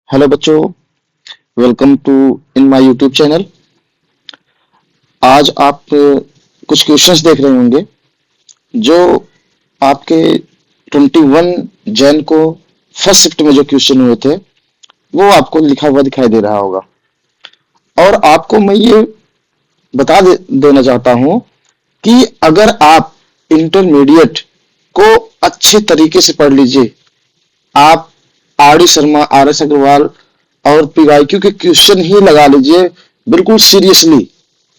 Hello बच्चों, welcome to in my YouTube channel. आज आप कुछ क्वेश्चंस देख रहे होंगे जो आपके 21 जैन को फर्स्ट शिफ्ट में जो क्वेश्चन हुए थे वो आपको लिखा हुआ दिखाई दे रहा होगा। और आपको मैं ये देना चाहता हूँ कि अगर आप इंटरमीडिएट को अच्छे तरीके से पढ़ लीजिए, आप R D Sharma, R S Agarwal और पीवाईक्यू के क्वेश्चन ही लगा लीजिए बिल्कुल सीरियसली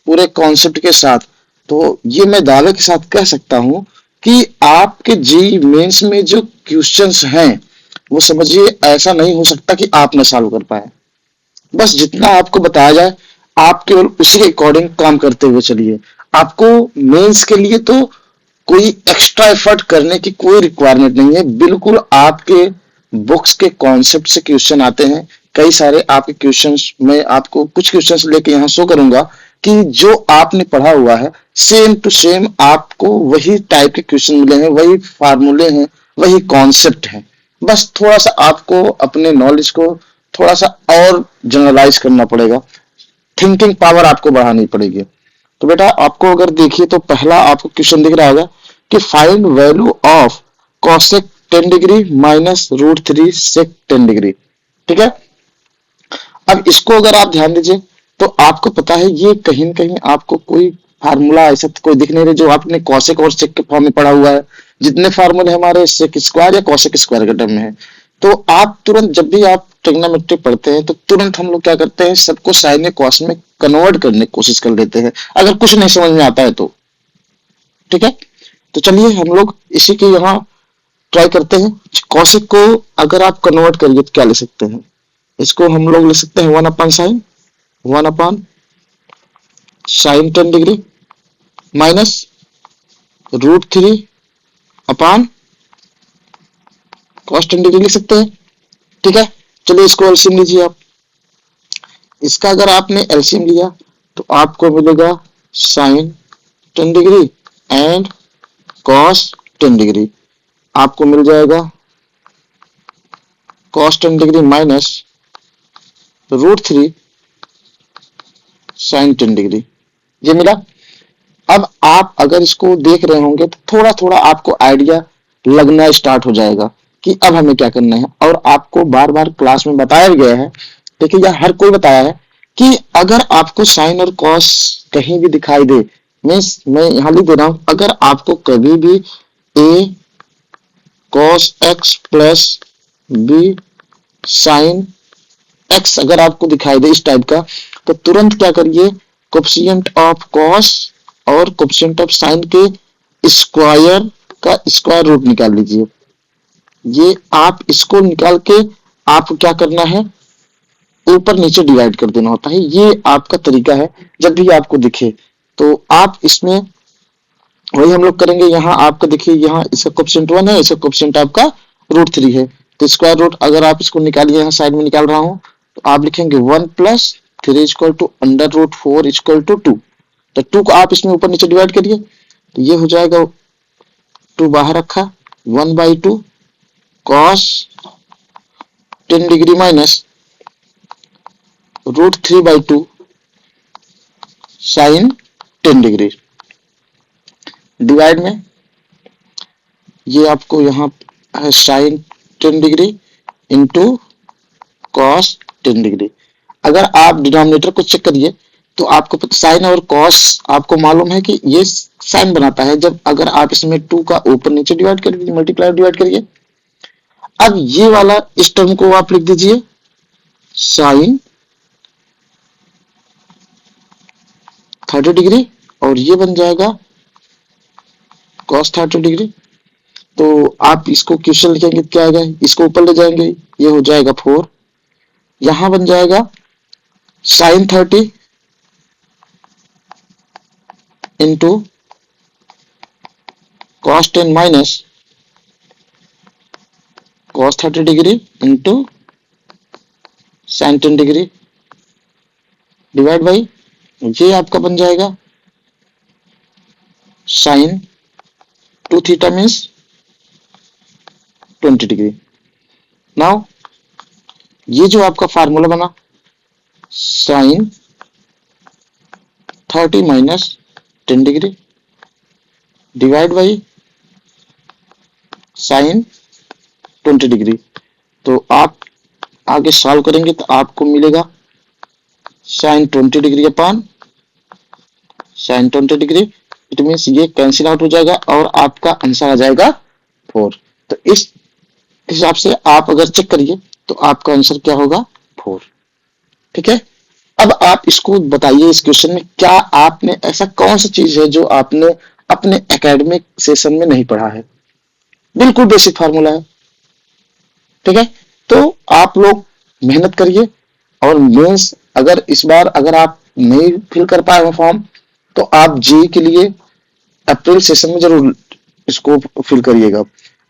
पूरे कॉन्सेप्ट के साथ, तो ये मैं दावे के साथ कह सकता हूं कि आपके जी मेंस में जो क्वेश्चंस हैं वो समझिए ऐसा नहीं हो सकता कि आप न सॉल्व कर पाए। बस जितना आपको बताया जाए आप केवल उसी के अकॉर्डिंग काम करते हुए चलिए। आपको मेंस के लिए तो कोई एक्स्ट्रा एफर्ट करने की कोई रिक्वायरमेंट नहीं है। बिल्कुल आपके बुक्स के कॉन्सेप्ट से क्वेश्चन आते हैं। कई सारे आपके क्वेश्चंस मैं आपको कुछ क्वेश्चंस लेके यहाँ शो करूंगा कि जो आपने पढ़ा हुआ है सेम टू सेम आपको वही टाइप के क्वेश्चन मिले हैं, वही फार्मूले हैं, वही कॉन्सेप्ट हैं। बस थोड़ा सा आपको अपने नॉलेज को थोड़ा सा और जनरलाइज करना पड़ेगा, थिंकिंग पावर आपको बढ़ानी पड़ेगी। तो बेटा आपको अगर देखिए तो पहला आपको क्वेश्चन दिख रहा होगा कि find value of cosec 10 degree minus root three sec 10 degree. ठीक है, अब इसको अगर आप ध्यान दीजिए तो आपको पता है ये कहीं ना कहीं आपको कोई फार्मूला ऐसा तो कोई दिख नहीं रहा जो आपने कॉसेक और सेक के फॉर्म में पढ़ा हुआ है। जितने फार्मूले हमारे सेक स्क्वायर या कॉसेक स्क्वायर के टर्म में है, तो आप तुरंत जब भी आप ट्रिग्नोमेट्री पढ़ते हैं तो तुरंत हम लोग क्या करते हैं, सबको साइन या कॉस में कन्वर्ट करने की कोशिश कर लेते हैं अगर कुछ नहीं समझ में आता है तो। ठीक है, तो चलिए हम लोग इसी के यहाँ ट्राई करते हैं। कौशिक को अगर आप कन्वर्ट करिए तो क्या ले सकते हैं, इसको हम लोग ले सकते हैं 1/sin 10 degree minus √3 upon cos 10 degree लिख सकते हैं। ठीक है, चलिए इसको एलसीएम लीजिए आप। इसका अगर आपने एलसीएम लिया तो आपको मिलेगा sin 10 degree and cos 10 degree. आपको मिल जाएगा cos 10 degree minus √3 sin 10 degree, ये मिला। अब आप अगर इसको देख रहे होंगे तो थोड़ा थोड़ा आपको आइडिया लगना स्टार्ट हो जाएगा कि अब हमें क्या करना है। और आपको बार बार क्लास में बताया गया है, ठीक है, या हर कोई बताया है कि अगर आपको साइन और कॉस कहीं भी दिखाई दे, मीन्स मैं यहां लिख दे रहा हूं, अगर आपको कभी भी a cos x plus b sin x अगर आपको दिखाई दे इस टाइप का, तो तुरंत क्या करिए, कोफिशिएंट ऑफ कॉस और कोफिशिएंट ऑफ साइन के स्क्वायर का स्क्वायर रूट निकाल लीजिए। ये आप इसको निकाल के आप क्या करना है, ऊपर नीचे डिवाइड कर देना होता है। ये आपका तरीका है जब भी आपको दिखे तो आप इसमें वही हम लोग करेंगे। यहाँ आपका देखिए, यहाँ इसका कोफिशिएंट 1 है, इसका कोफिशिएंट आपका √3 है, तो स्क्वायर रूट अगर आप इसको निकालिए, यहाँ साइड में निकाल रहा हूँ, तो आप लिखेंगे 1+3 इक्वल टू √4 इक्वल टू 2। तो 2 को आप इसमें ऊपर नीचे डिवाइड करिए तो ये हो जाएगा, 2 बाहर रखा, 1/2 cos 10 degree minus √3/2 sine 10 degree. Divide में ये आपको यहाँ है sine 10 degree into cos 10 degree. अगर आप डिनोमिनेटर को चेक करिए तो आपको साइन और कॉस आपको मालूम है कि ये साइन बनाता है, जब अगर आप इसमें 2 का ऊपर नीचे डिवाइड करिए, मल्टीप्लाई डिवाइड करिए। अब ये वाला इस टर्म को आप लिख दीजिए साइन 30 डिग्री और ये बन जाएगा कॉस 30 डिग्री। तो आप इसको क्वेश्चन लिखेंगे क्या आएगा, इसको ऊपर ले जाएंगे, ये हो जाएगा 4, यहां बन जाएगा sine 30 into cos 10 minus cos 30 degree into sine 10 degree divide by, ये आपका बन जाएगा sine 2 theta means 20 degree. Now ये जो आपका फार्मूला बना, sine 30 - 10 degree divide by sine 20 degree. तो आप आगे सॉल्व करेंगे तो आपको मिलेगा sine 20 degree upon sine 20 degree. It means ये कैंसिल आउट हो जाएगा और आपका आंसर आ जाएगा 4। तो इस हिसाब से आप अगर चेक करिए तो आपका आंसर क्या होगा, 4। ठीक है। अब आप इसको बताइए, इस क्वेश्चन में क्या आपने ऐसा कौन सा चीज है जो आपने अपने एकेडमिक सेशन में नहीं पढ़ा है। बिल्कुल बेसिक फार्मूला है। ठीक है। तो आप लोग मेहनत करिए और मेंस अगर इस बार अगर आप नहीं फिल कर पाए हो फॉर्म तो आप जेई के लिए अप्रैल सेशन में जरूर इसको फिल करिएगा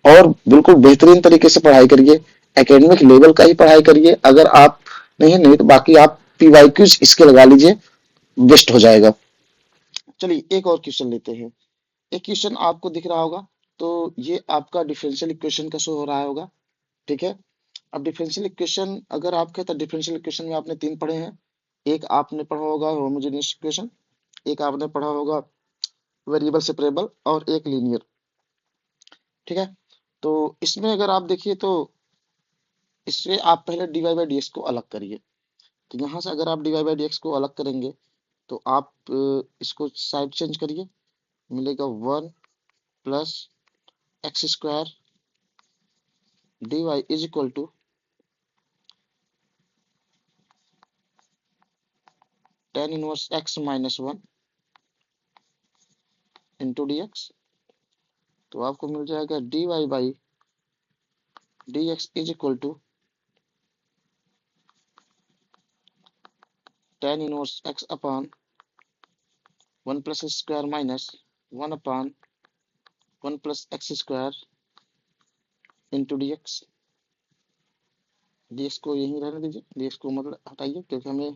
और बिल्कुल बेहतरीन तरीके से पढ़ाई करिए। एकेडमिक लेवल का ही पढ़ाई करिए। अगर आप नहीं तो बाकी आप पीवाईक्यूज इसके लगा लीजिए, बेस्ट हो जाएगा। चलिए एक और क्वेश्चन लेते हैं। एक क्वेश्चन आपको दिख रहा होगा, तो ये आपका डिफरेंशियल इक्वेशन का शो हो रहा होगा। ठीक है। अब डिफरेंशियल इक्वेशन अगर आप कहते हैं, डिफरेंशियल इक्वेशन में आपने 3 पढ़े हैं। एक आपने पढ़ा होगा होमोजेनियस इक्वेशन, एक आपने पढ़ा होगा वेरिएबल सेपरेबल और एक लीनियर। ठीक है। तो इसमें अगर आप देखिए तो इससे आप पहले डीवाई बाई डी एक्स को अलग करिए। तो यहाँ से अगर आप डीवाई बाई डी एक्स को अलग करेंगे तो आप इसको साइड चेंज करिए, मिलेगा 1 + x² dy is equal to tan−1x - 1 into D X. तो आपको मिल जाएगा dy by D X is equal to tan−1x upon 1 + x² minus 1 upon 1 + x² into D X. D X को यहीं रहने दीजिए, डी एक्स को मतलब हटाइए क्योंकि हमें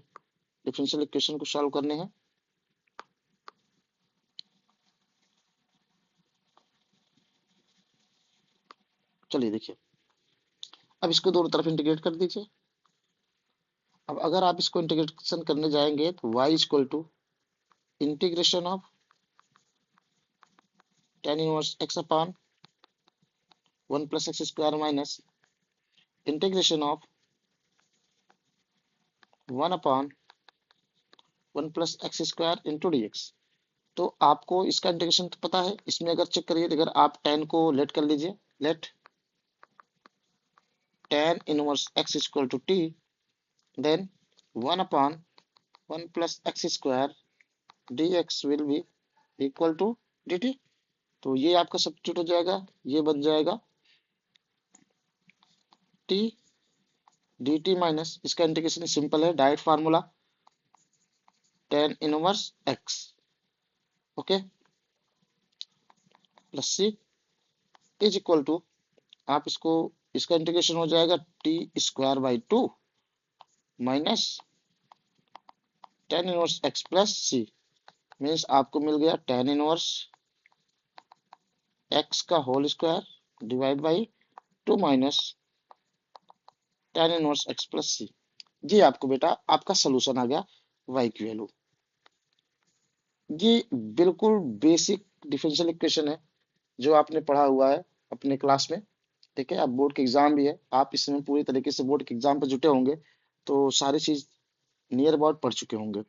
डिफरेंशियल इक्वेशन को सॉल्व करने हैं। चलिए देखिए, अब इसको दोनों तरफ इंटीग्रेट कर दीजिए। अब अगर आप इसको इंटीग्रेशन करने जाएंगे तो y equal to integration of tan−1x upon 1 + x² minus integration of 1 upon 1 + x² into D X. तो आपको इसका इंटीग्रेशन तो पता है। इसमें अगर चेक करिए, अगर आप tan को लेट कर लीजिए, let tan−1x equal to t, then 1 upon 1 + x² dx will be equal to dt। तो ये आपका सब्स्टिट्यूट हो जाएगा, ये बन जाएगा t dt माइनस इसका इंटीग्रेशन सिंपल है, direct formula tan−1x okay plus c is equal to, आप इसको इसका इंटीग्रेशन हो जाएगा t² by 2 minus tan−1x plus c। Means आपको मिल गया tan−1x का whole square divide by 2 minus tan−1x plus c। ये आपको बेटा आपका सोल्यूशन आ गया y की वैल्यू। ये बिल्कुल बेसिक डिफरेंशियल इक्वेशन है जो आपने पढ़ा हुआ है अपने क्लास में। ठीक है। अब बोर्ड के एग्जाम भी है, आप इसमें पूरी तरीके से बोर्ड के एग्जाम पर जुटे होंगे तो सारी चीज नियर अबाउट पढ़ चुके होंगे।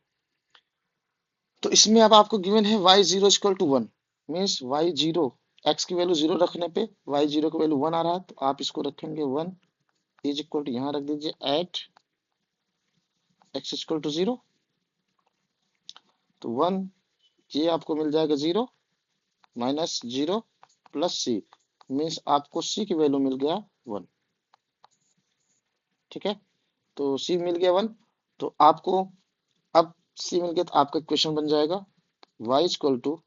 तो इसमें अब आपको गिवन है y0 equal to 1, means y0 x की वैल्यू 0 रखने पे y0 की वैल्यू 1 आ रहा है, तो आप इसको रखेंगे 1 इज इक्वल टू, यहाँ रख दीजिए एट x इक्वल टू 0। तो 1 ये आपको मिल जाएगा 0 माइनस 0 प्लस c, मीन्स आपको c की वैल्यू मिल गया 1। ठीक है। तो c मिल गया 1। तो आपको अब c मिल गया तो आपका इक्वेशन बन जाएगा y equal to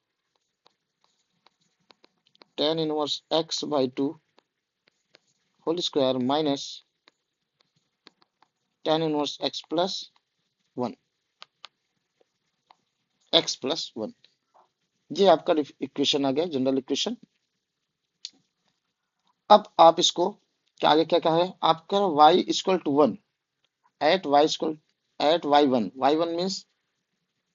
tan−1x/2 whole square minus tan−1x plus 1 x plus 1। ये आपका इक्वेशन आ गया, जनरल इक्वेशन। अब आप इसको क्या आगे क्या क्या है आपका y equal to 1, at Y one means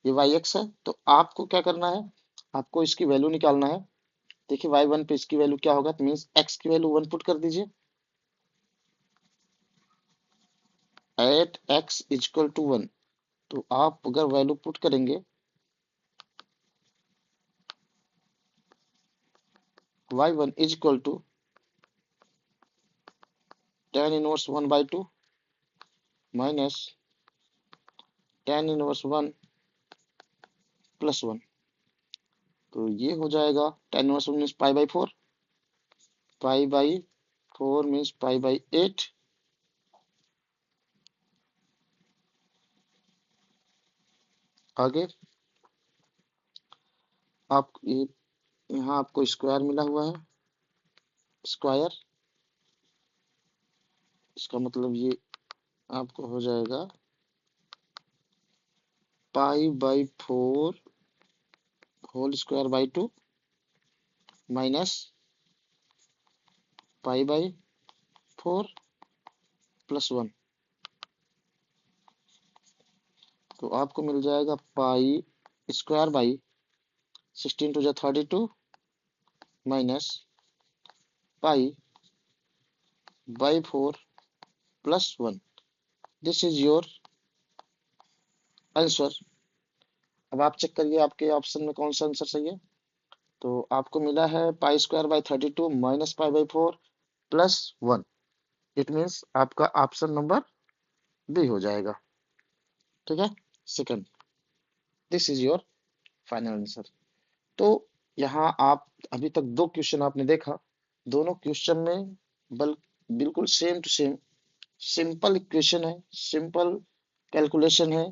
ये वाई एक्स है। तो आपको क्या करना है, आपको इसकी वैल्यू निकालना है। देखिए वाई वन पे इसकी वैल्यू क्या होगा, मीन्स एक्स की वैल्यू 1 पुट कर दीजिए। एट एक्स इजक्वल टू 1, तो आप अगर वैल्यू पुट करेंगे Y one is equal to tan inverse 1/2 minus tan inverse 1 plus 1। तो ये हो जाएगा टेन इनवर्स 1 मीन्स पाई/4, पाई/4 मीन्स पाई/8। आगे आप ये यहाँ आपको स्क्वायर मिला हुआ है, स्क्वायर, इसका मतलब ये आपको हो जाएगा पाई/4 होल स्क्वायर बाई 2 माइनस पाई/4 प्लस 1। तो आपको मिल जाएगा pi square by 16 to 32 minus पाई/4 plus 1। This is your answer. अब आप चेक करिए आपके ऑप्शन में कौन सा आंसर सही है। तो आपको मिला है पाई² बाई 32 माइनस पाई/4 प्लस 1। इट मीन्स आपका ऑप्शन नंबर बी हो जाएगा। ठीक है, second, this is your final answer. तो यहाँ आप अभी तक दो क्वेश्चन आपने देखा, दोनों क्वेश्चन में बल बिल्कुल same to same simple equation है, सिंपल कैलकुलेशन है।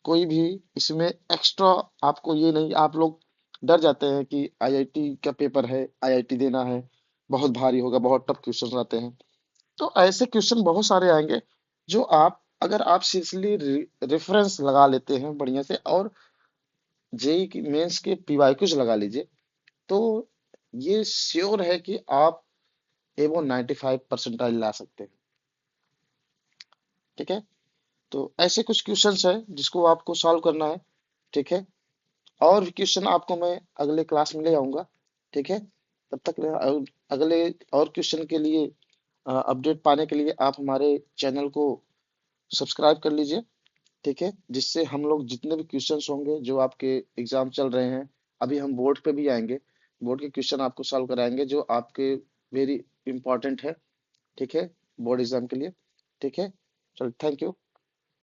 कोई भी इसमें एक्स्ट्रा आपको ये नहीं, आप लोग डर जाते हैं कि आईआईटी का पेपर है, आईआईटी देना है, बहुत भारी होगा, बहुत टफ क्वेश्चन आते हैं। तो ऐसे क्वेश्चन बहुत सारे आएंगे जो आप अगर आप सीरियसली रेफरेंस लगा लेते हैं बढ़िया से, और जेई की मेंस के पीवाईक्यूज लगा लीजिए, तो ये श्योर है कि आप एवं 95 परसेंटाइल ला सकते हैं। ठीक है, तो ऐसे कुछ क्वेश्चंस है जिसको आपको सॉल्व करना है। ठीक है, और भी क्वेश्चन आपको मैं अगले क्लास में ले आऊंगा। ठीक है, तब तक अगले और क्वेश्चन के लिए अपडेट पाने के लिए आप हमारे चैनल को सब्सक्राइब कर लीजिए। ठीक है, जिससे हम लोग जितने भी क्वेश्चंस होंगे जो आपके एग्जाम चल रहे हैं, अभी हम बोर्ड पे भी आएंगे, बोर्ड के क्वेश्चन आपको सॉल्व कराएंगे जो आपके वेरी इंपॉर्टेंट है। ठीक है, बोर्ड एग्जाम के लिए। ठीक है, चलो थैंक यू।